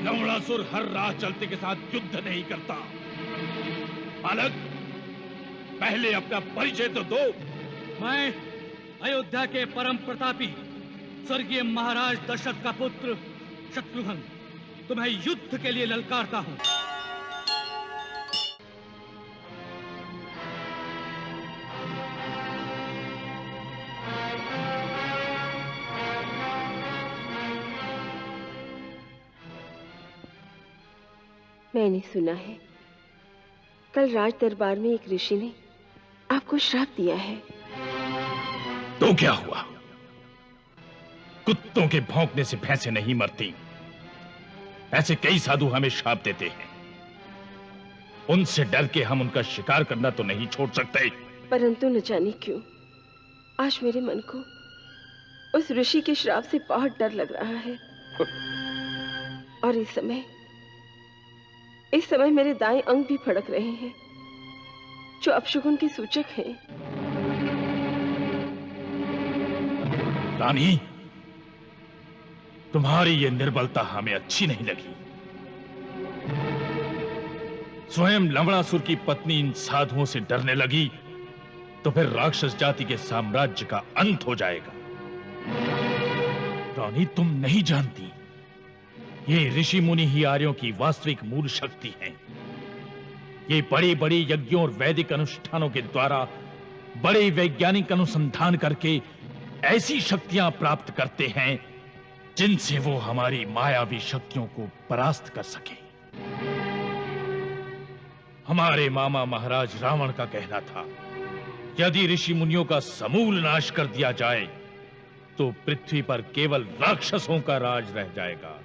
लवणासुर हर राह चलते के साथ युद्ध नहीं करता। बालक, पहले अपना परिचय तो दो। मैं अयोध्या के परम प्रतापी स्वर्गीय महाराज दशरथ का पुत्र शत्रुघ्न तुम्हें युद्ध के लिए ललकारता हूं। मैंने सुना है कल राज दरबार में एक ऋषि ने आपको श्राप दिया है। तो क्या हुआ? कुत्तों के भौंकने से भैंसें नहीं मरती। ऐसे कई साधु हमें श्राप देते हैं। उनसे डर के हम उनका शिकार करना तो नहीं छोड़ सकते। परंतु न जाने क्यों आज मेरे मन को उस ऋषि के श्राप से बहुत डर लग रहा है। और इस समय मेरे दाएं अंग भी फड़क रहे हैं जो अपशकुन के सूचक हैं। रानी, तुम्हारी ये निर्बलता हमें अच्छी नहीं लगी। स्वयं लवणासुर की पत्नी इन साधुओं से डरने लगी तो फिर राक्षस जाति के साम्राज्य का अंत हो जाएगा। रानी, तुम नहीं जानती, ये ऋषि मुनि ही आर्यों की वास्तविक मूल शक्ति हैं। ये बड़ी बड़ी यज्ञों और वैदिक अनुष्ठानों के द्वारा बड़े वैज्ञानिक अनुसंधान करके ऐसी शक्तियां प्राप्त करते हैं जिनसे वो हमारी मायावी शक्तियों को परास्त कर सके। हमारे मामा महाराज रावण का कहना था, यदि ऋषि मुनियों का समूल नाश कर दिया जाए तो पृथ्वी पर केवल राक्षसों का राज रह जाएगा,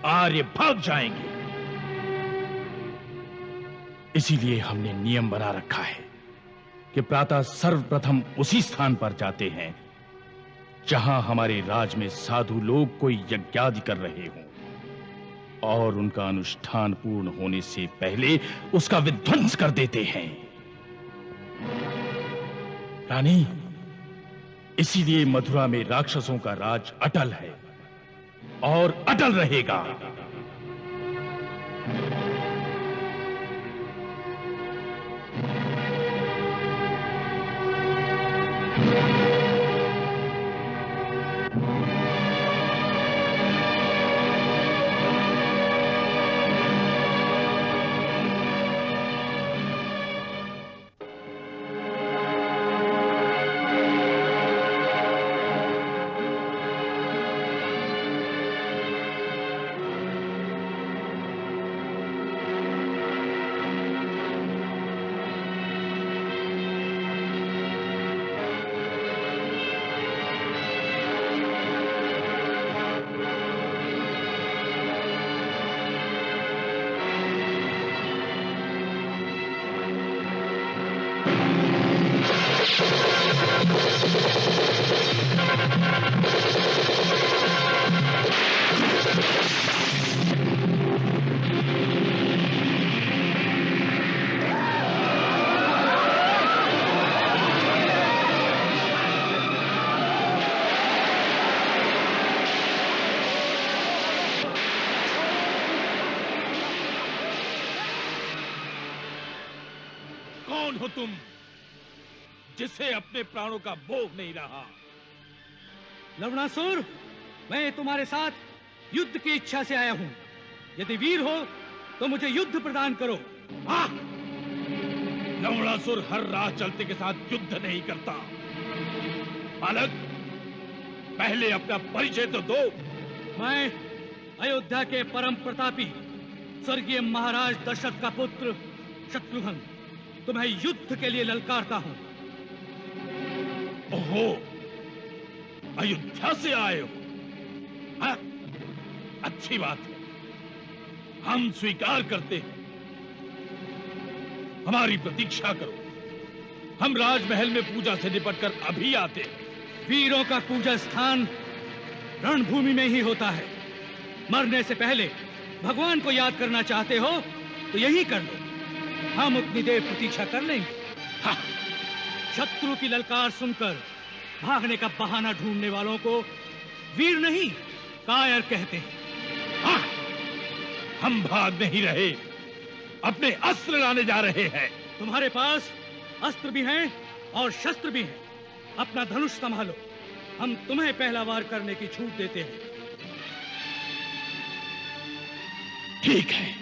आर्य भाग जाएंगे। इसीलिए हमने नियम बना रखा है कि प्रातः सर्वप्रथम उसी स्थान पर जाते हैं जहां हमारे राज में साधु लोग कोई यज्ञादि कर रहे हों, और उनका अनुष्ठान पूर्ण होने से पहले उसका विध्वंस कर देते हैं। रानी, इसीलिए मथुरा में राक्षसों का राज अटल है और अटल रहेगा। कौन हो तुम जिसे अपने प्राणों का मोह नहीं रहा? लवणासुर, मैं तुम्हारे साथ युद्ध की इच्छा से आया हूं। यदि वीर हो तो मुझे युद्ध प्रदान करो। लवणासुर हर राह चलते के साथ युद्ध नहीं करता। बालक, पहले अपना परिचय तो दो। मैं अयोध्या के परम प्रतापी स्वर्गीय महाराज दशरथ का पुत्र शत्रुघ्न तुम्हें युद्ध के लिए ललकारता हूं। ओहो, अयोध्या से आए हो? हाँ? अच्छी बात है, हम स्वीकार करते हैं। हमारी प्रतीक्षा करो, हम राजमहल में पूजा से निपटकर अभी आते हैं। वीरों का पूजा स्थान रणभूमि में ही होता है। मरने से पहले भगवान को याद करना चाहते हो तो यही कर लो, हम उतनी देर प्रतीक्षा कर लेंगे। हाँ। शत्रु की ललकार सुनकर भागने का बहाना ढूंढने वालों को वीर नहीं कायर कहते हैं। हाँ। हम भाग नहीं रहे, अपने अस्त्र लाने जा रहे हैं। तुम्हारे पास अस्त्र भी हैं और शस्त्र भी हैं। अपना धनुष संभालो, हम तुम्हें पहला वार करने की छूट देते हैं। ठीक है।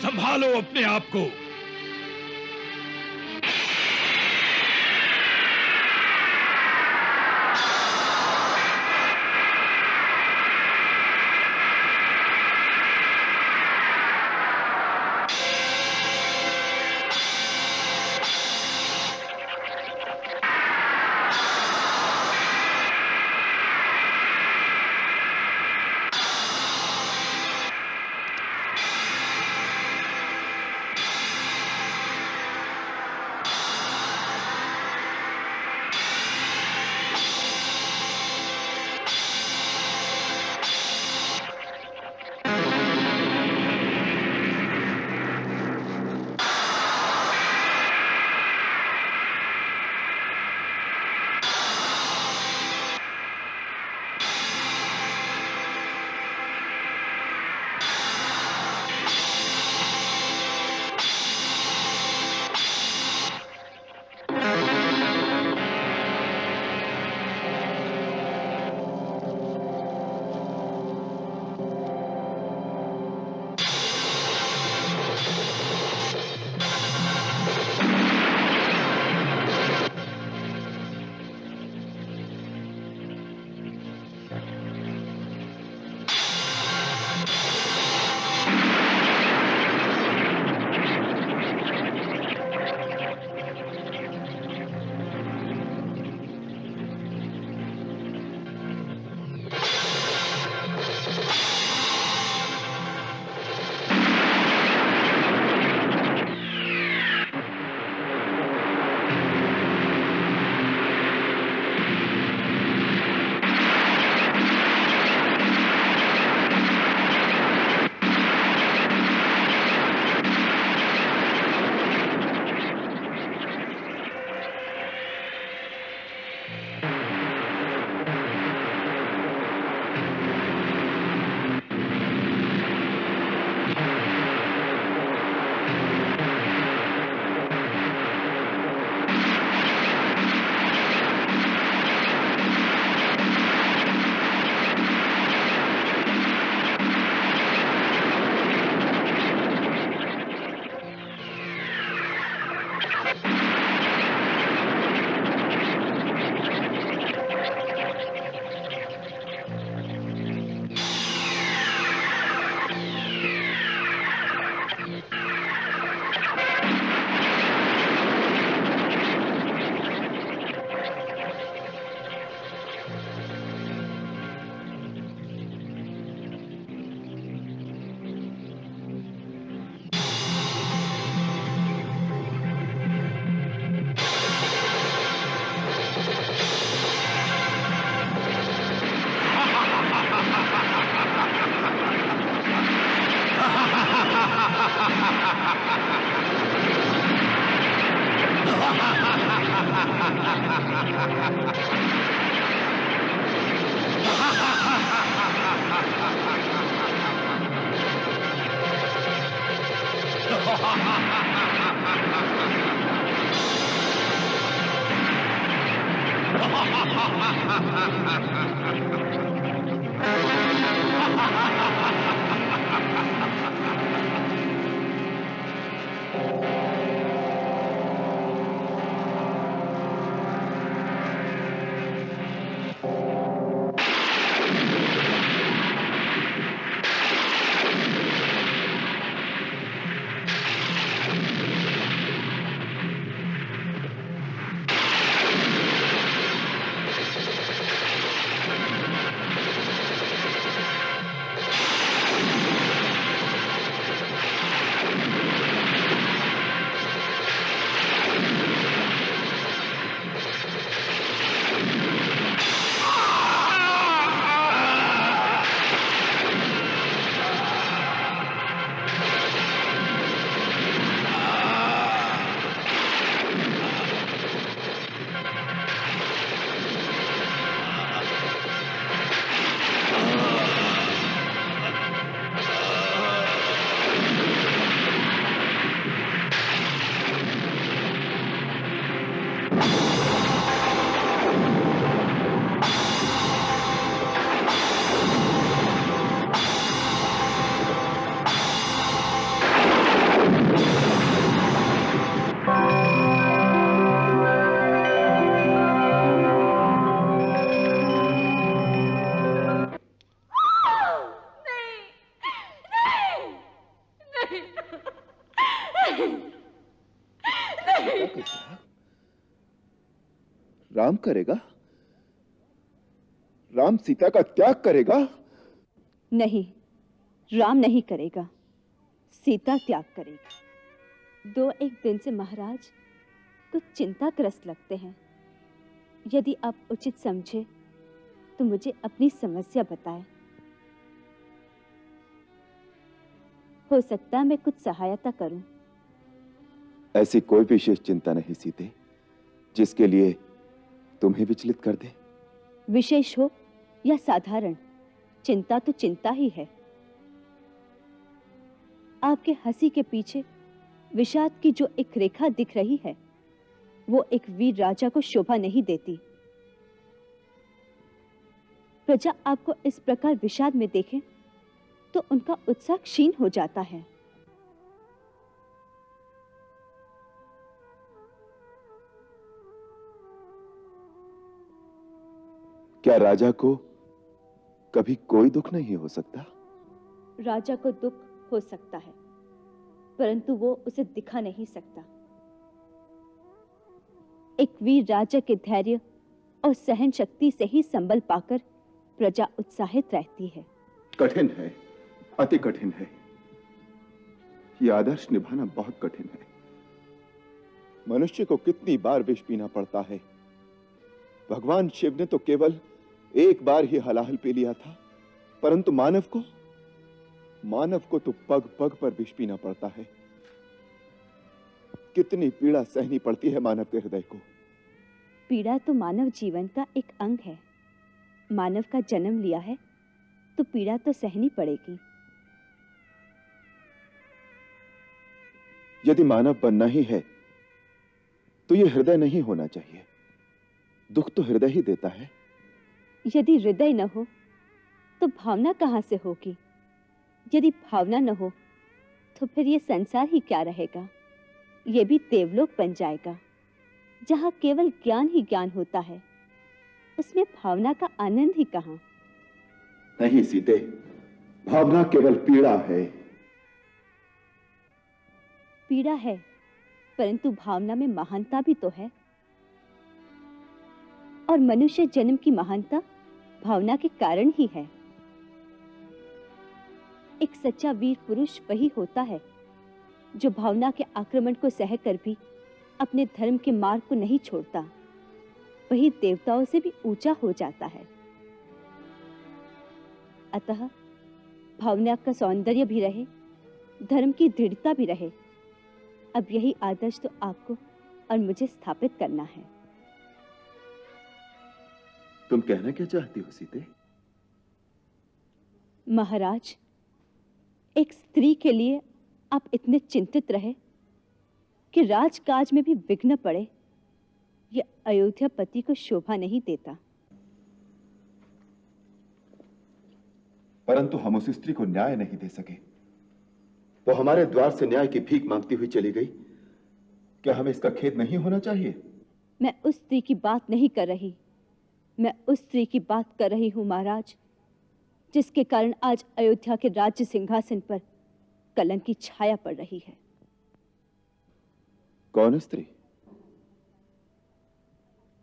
संभालो अपने आप को। राम करेगा? राम सीता का त्याग करेगा? नहीं, राम नहीं करेगा, सीता त्याग करेगी। 2-1 दिन से महाराज कुछ चिंताग्रस्त लगते हैं। यदि आप उचित समझे तो मुझे अपनी समस्या बताएं। हो सकता है मैं कुछ सहायता करूं। ऐसी कोई विशेष चिंता नहीं सीते जिसके लिए तुम्हें विचलित कर दे। विशेष हो या साधारण, चिंता तो चिंता ही है। आपके हंसी के पीछे विषाद की जो एक रेखा दिख रही है, वो एक वीर राजा को शोभा नहीं देती। प्रजा आपको इस प्रकार विषाद में देखे तो उनका उत्साह क्षीण हो जाता है। क्या राजा को कभी कोई दुख नहीं हो सकता? राजा को दुख हो सकता है, परंतु वो उसे दिखा नहीं सकता। एक वीर राजा के धैर्य और सहन शक्ति से ही संबल पाकर प्रजा उत्साहित रहती है। कठिन है, अति कठिन है। यह आदर्श निभाना बहुत कठिन है। मनुष्य को कितनी बार विष पीना पड़ता है। भगवान शिव ने तो केवल एक बार ही हलाहल पी लिया था, परंतु मानव को तो पग पग पर विष पीना पड़ता है। कितनी पीड़ा सहनी पड़ती है मानव के हृदय को। पीड़ा तो मानव जीवन का एक अंग है। मानव का जन्म लिया है तो पीड़ा तो सहनी पड़ेगी। यदि मानव बनना ही है तो यह हृदय नहीं होना चाहिए। दुख तो हृदय ही देता है। यदि हृदय न हो तो भावना कहां से होगी? यदि भावना न हो तो फिर यह संसार ही क्या रहेगा? यह भी देवलोक बन जाएगा, जहां केवल ज्ञान ही ज्ञान होता है। उसमें भावना का आनंद ही कहां? नहीं सीते, भावना केवल पीड़ा है। पीड़ा है, परंतु भावना में महानता भी तो है। और मनुष्य जन्म की महानता भावना के कारण ही है। एक सच्चा वीर पुरुष वही होता है जो भावना के आक्रमण को सहकर भी अपने धर्म के मार्ग को नहीं छोड़ता। वही देवताओं से भी ऊंचा हो जाता है। अतः भावना का सौंदर्य भी रहे, धर्म की दृढ़ता भी रहे। अब यही आदर्श तो आपको और मुझे स्थापित करना है। तुम कहना क्या चाहती हो सीते? महाराज, एक स्त्री के लिए आप इतने चिंतित रहे कि राजकाज में भी विघ्न पड़े, यह अयोध्यापति को शोभा नहीं देता। परंतु हम उस स्त्री को न्याय नहीं दे सके। वो हमारे द्वार से न्याय की भीख मांगती हुई चली गई। क्या हमें इसका खेद नहीं होना चाहिए? मैं उस स्त्री की बात नहीं कर रही। मैं उस स्त्री की बात कर रही हूं महाराज, जिसके कारण आज अयोध्या के राज्य सिंहासन पर कलंक की छाया पड़ रही है। कौन स्त्री?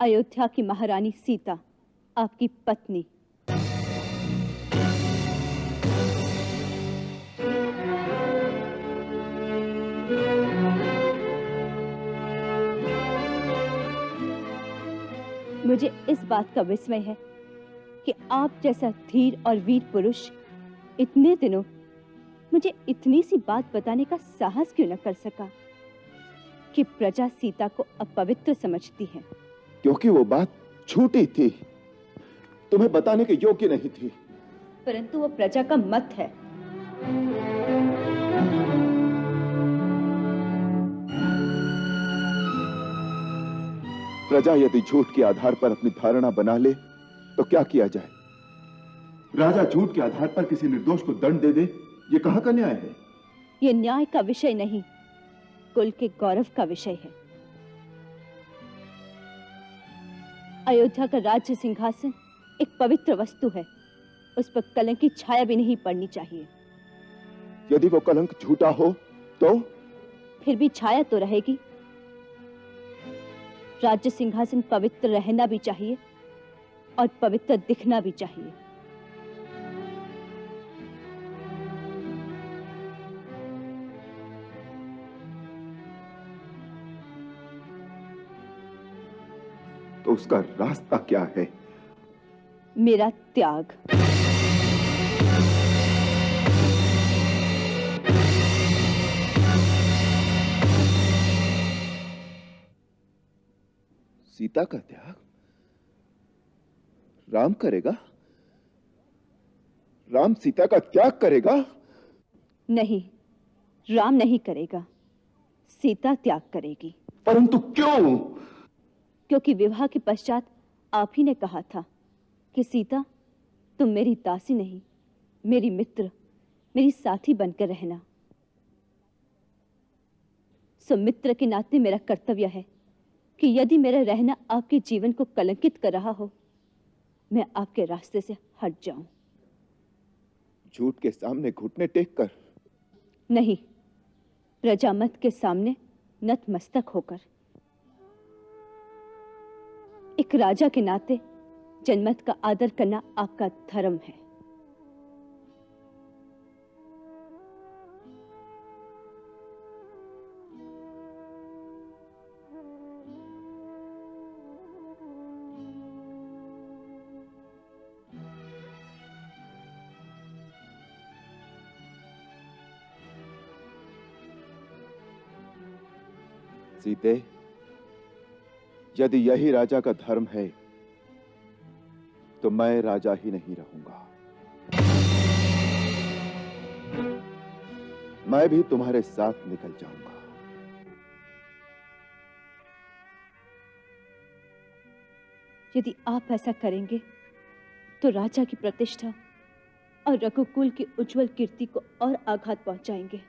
अयोध्या की महारानी सीता, आपकी पत्नी। मुझे इस बात का विस्मय है कि आप जैसा धीर और वीर पुरुष इतने दिनों मुझे इतनी सी बात बताने का साहस क्यों न कर सका कि प्रजा सीता को अपवित्र समझती है। क्योंकि वो बात झूठी थी, तुम्हें बताने के योग्य नहीं थी। परंतु वो प्रजा का मत है। प्रजा यदि झूठ के आधार पर अपनी धारणा बना ले तो क्या किया जाए? राजा झूठ के आधार पर किसी निर्दोष को दंड दे दे, ये कहां का न्याय है? ये न्याय का विषय नहीं, कुल के गौरव का विषय है। अयोध्या का राज्य सिंहासन एक पवित्र वस्तु है, उस पर कलंक की छाया भी नहीं पड़नी चाहिए। यदि वो कलंक झूठा हो तो? फिर भी छाया तो रहेगी। राज्य सिंहासन पवित्र रहना भी चाहिए और पवित्र दिखना भी चाहिए। तो उसका रास्ता क्या है? मेरा त्याग। सीता का त्याग राम करेगा? राम सीता का त्याग करेगा? नहीं, राम नहीं करेगा, सीता त्याग करेगी। परंतु क्यों? क्योंकि विवाह के पश्चात आप ही ने कहा था कि सीता, तुम मेरी दासी नहीं, मेरी मित्र, मेरी साथी बनकर रहना। सो मित्र के नाते मेरा कर्तव्य है कि यदि मेरा रहना आपके जीवन को कलंकित कर रहा हो, मैं आपके रास्ते से हट जाऊं। झूठ के सामने घुटने टेक कर? नहीं, प्रजामत के सामने नतमस्तक होकर। एक राजा के नाते जनमत का आदर करना आपका धर्म है। सीते, यदि यही राजा का धर्म है तो मैं राजा ही नहीं रहूंगा। मैं भी तुम्हारे साथ निकल जाऊंगा। यदि आप ऐसा करेंगे तो राजा की प्रतिष्ठा और रघुकुल की उज्जवल कीर्ति को और आघात पहुंचाएंगे।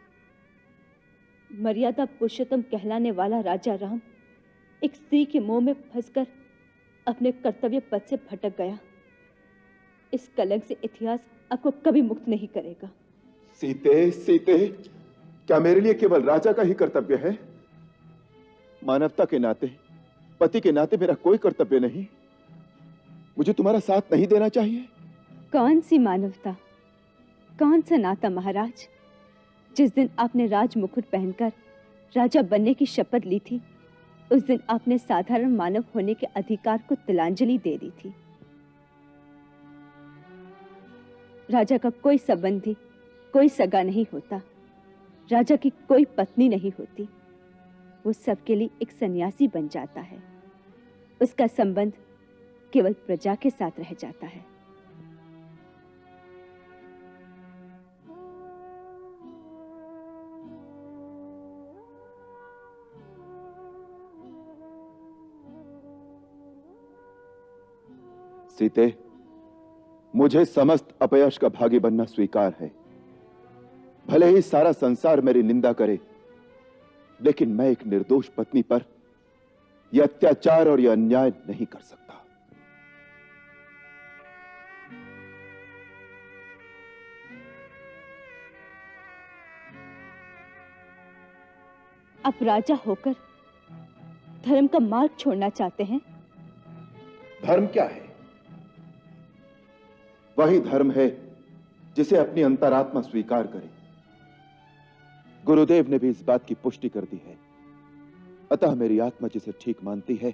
मर्यादा पुरुषोत्तम कहलाने वाला राजा राम एक स्त्री के मोह में फंसकर अपने कर्तव्य पथ से भटक गया। इस कलंक से इतिहास आपको कभी मुक्त नहीं करेगा। सीते, सीते, क्या मेरे लिए केवल राजा का ही कर्तव्य है? मानवता के नाते, पति के नाते मेरा कोई कर्तव्य नहीं? मुझे तुम्हारा साथ नहीं देना चाहिए? कौन सी मानवता, कौन सा नाता महाराज? जिस दिन आपने राज मुकुट पहनकर राजा बनने की शपथ ली थी, उस दिन आपने साधारण मानव होने के अधिकार को तिलांजलि दे दी थी। राजा का कोई संबंधी, कोई सगा नहीं होता। राजा की कोई पत्नी नहीं होती। वो सबके लिए एक सन्यासी बन जाता है। उसका संबंध केवल प्रजा के साथ रह जाता है। सीते, मुझे समस्त अपयश का भागी बनना स्वीकार है। भले ही सारा संसार मेरी निंदा करे, लेकिन मैं एक निर्दोष पत्नी पर यह अत्याचार और यह अन्याय नहीं कर सकता। आप राजा होकर धर्म का मार्ग छोड़ना चाहते हैं? धर्म क्या है? वही धर्म है जिसे अपनी अंतरात्मा स्वीकार करे। गुरुदेव ने भी इस बात की पुष्टि कर दी है। अतः मेरी आत्मा जिसे ठीक मानती है,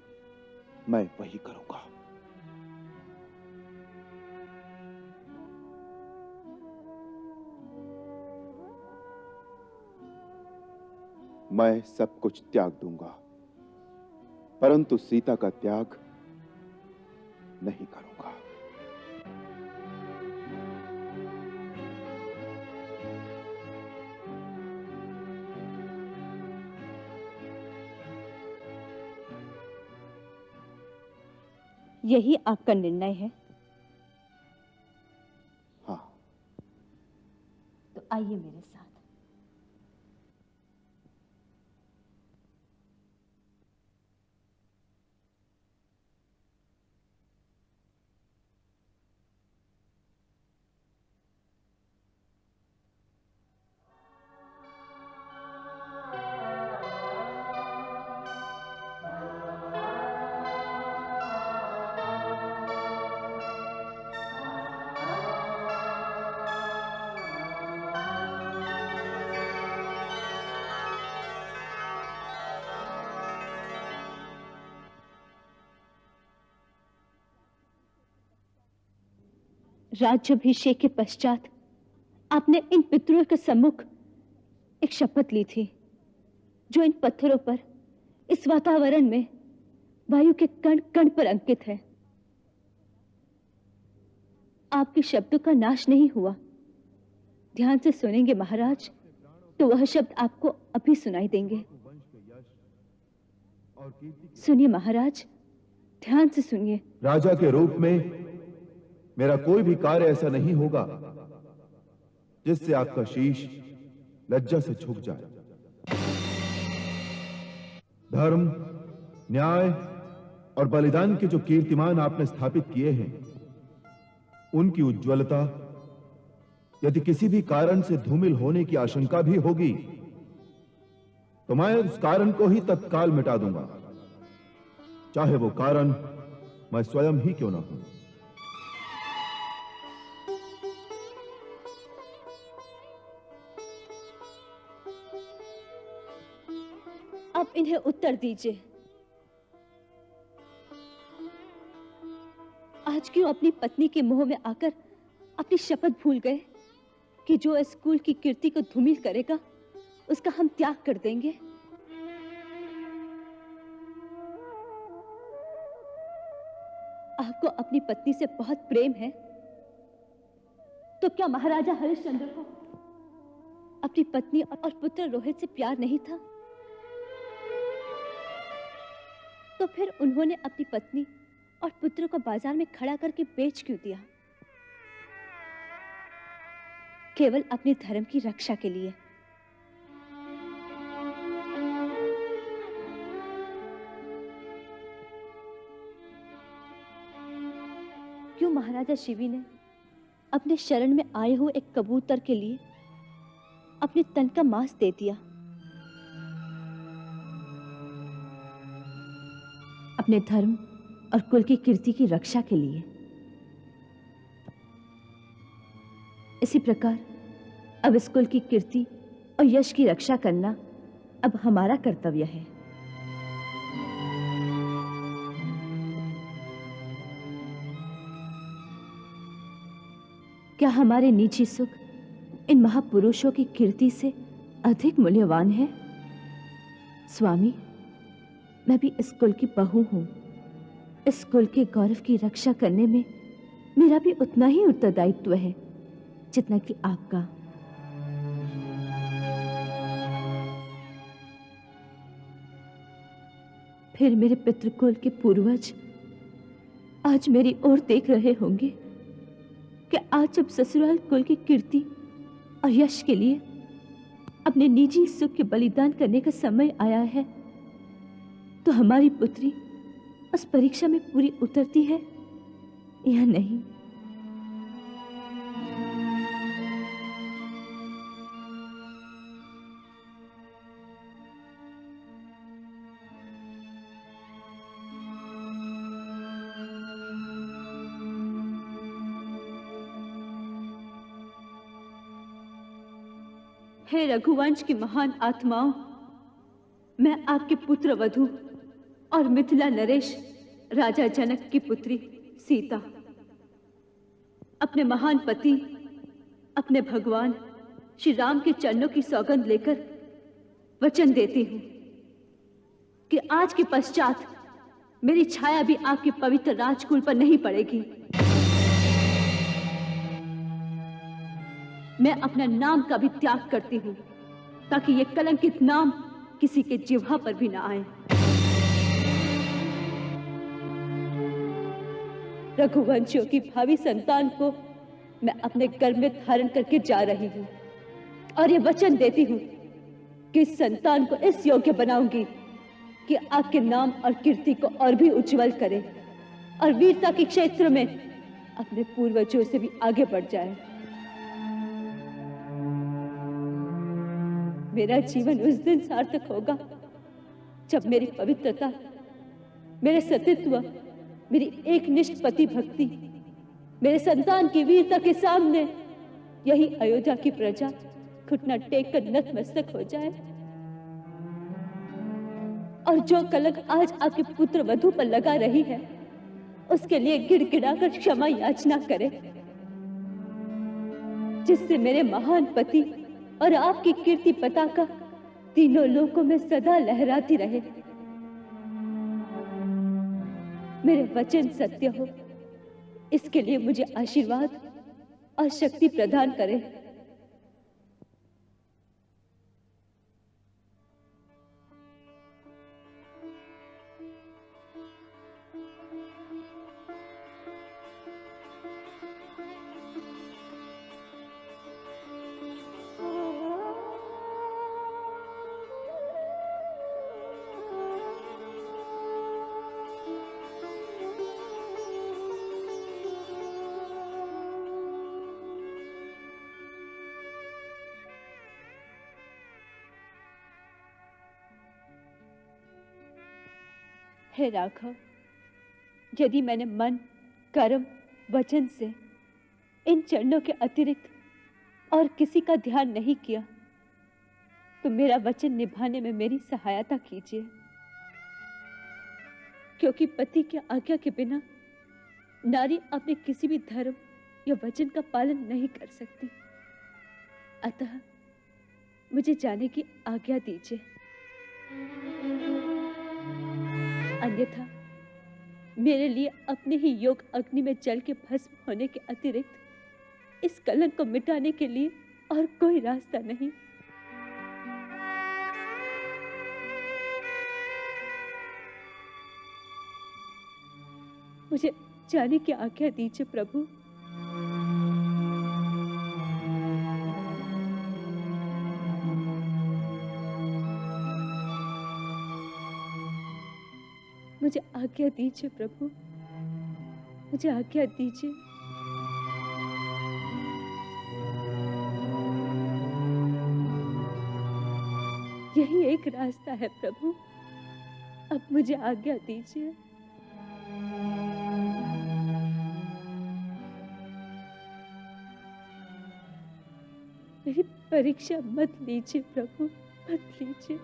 मैं वही करूंगा। मैं सब कुछ त्याग दूंगा, परंतु सीता का त्याग नहीं करूंगा। यही आपका निर्णय है? हाँ। तो आइए मेरे साथ। राज्याभिषेक के पश्चात आपने इन पितरों के सम्मुख एक शपथ ली थी, जो इन पत्थरों पर, इस वातावरण में वायु के कण कण पर अंकित है। आपके शब्दों का नाश नहीं हुआ। ध्यान से सुनेंगे महाराज, तो वह शब्द आपको अभी सुनाई देंगे। सुनिए महाराज, ध्यान से सुनिए। राजा के रूप में मेरा कोई भी कार्य ऐसा नहीं होगा जिससे आपका शीश लज्जा से झुक जाए। धर्म, न्याय और बलिदान के जो कीर्तिमान आपने स्थापित किए हैं, उनकी उज्ज्वलता यदि किसी भी कारण से धूमिल होने की आशंका भी होगी, तो मैं उस कारण को ही तत्काल मिटा दूंगा, चाहे वो कारण मैं स्वयं ही क्यों ना हूं। अब इन्हें उत्तर दीजिए। आज क्यों अपनी पत्नी के मोह में आकर अपनी शपथ भूल गए कि जो स्कूल की कीर्ति को धूमिल करेगा उसका हम त्याग कर देंगे? आपको अपनी पत्नी से बहुत प्रेम है, तो क्या महाराजा हरिश्चंद्र को अपनी पत्नी और पुत्र रोहित से प्यार नहीं था? तो फिर उन्होंने अपनी पत्नी और पुत्र को बाजार में खड़ा करके बेच क्यों दिया? केवल अपने धर्म की रक्षा के लिए। क्यों महाराजा शिवी ने अपने शरण में आए हुए एक कबूतर के लिए अपने तन का मांस दे दिया? अपने धर्म और कुल की कीर्ति की रक्षा के लिए। इसी प्रकार अब इस कुल की कीर्ति और यश की रक्षा करना अब हमारा कर्तव्य है। क्या हमारे निजी सुख इन महापुरुषों की कीर्ति से अधिक मूल्यवान है? स्वामी, मैं भी इस कुल की बहू हूं। इस कुल के गौरव की रक्षा करने में मेरा भी उतना ही उत्तरदायित्व है जितना कि आपका। फिर मेरे पितृकुल के पूर्वज आज मेरी ओर देख रहे होंगे कि आज जब ससुराल कुल की कीर्ति और यश के लिए अपने निजी सुख के बलिदान करने का समय आया है, तो हमारी पुत्री उस परीक्षा में पूरी उतरती है या नहीं? हे रघुवंश की महान आत्माओं, मैं आपके पुत्र वधू और मिथिला नरेश राजा जनक की पुत्री सीता अपने महान पति, अपने भगवान श्री राम के चरणों की सौगंध लेकर वचन देती हूं कि आज के पश्चात मेरी छाया भी आपके पवित्र राजकुल पर नहीं पड़ेगी। मैं अपना नाम का भी त्याग करती हूं ताकि ये कलंकित नाम किसी के जिह्वा पर भी ना आए। रघुवंशियों की भावी संतान को मैं अपने गर्भ में धारण करके जा रही हूं और ये वचन देती हूं कि इस संतान को इस योग्य बनाऊंगी कि आपके नाम और कीर्ति को और भी उज्जवल करे और वीरता के क्षेत्र में अपने पूर्वजों से भी आगे बढ़ जाए। मेरा जीवन उस दिन सार्थक होगा जब मेरी पवित्रता, मेरे सतीत्व, मेरी एकनिष्ठ पति भक्ति, मेरे संतान की वीरता के सामने यही अयोध्या की प्रजा घुटना टेक कर नतमस्तक हो जाए और जो कलंक आज आपके पुत्र वधू पर लगा रही है उसके लिए गिड़गिड़ाकर क्षमा याचना करे जिससे मेरे महान पति और आपकी कीर्ति पताका तीनों लोकों में सदा लहराती रहे। मेरे वचन सत्य हो, इसके लिए मुझे आशीर्वाद और शक्ति प्रदान करें। हे राघव, यदि मैंने मन, कर्म, वचन से इन चरणों के अतिरिक्त और किसी का ध्यान नहीं किया, तो मेरा वचन निभाने में मेरी सहायता कीजिए, क्योंकि पति की आज्ञा के बिना नारी अपने किसी भी धर्म या वचन का पालन नहीं कर सकती। अतः मुझे जाने की आज्ञा दीजिए, अन्यथा मेरे लिए अपने ही योग अग्नि में जल के भस्म होने के अतिरिक्त इस कलंक को मिटाने के लिए और कोई रास्ता नहीं। मुझे जाने की आज्ञा दीजिए प्रभु। मुझे आज्ञा दीजिए प्रभु, मुझे आज्ञा दीजिए। यही एक रास्ता है प्रभु, अब मुझे आज्ञा दीजिए। मेरी परीक्षा मत लीजिए प्रभु, मत लीजिए।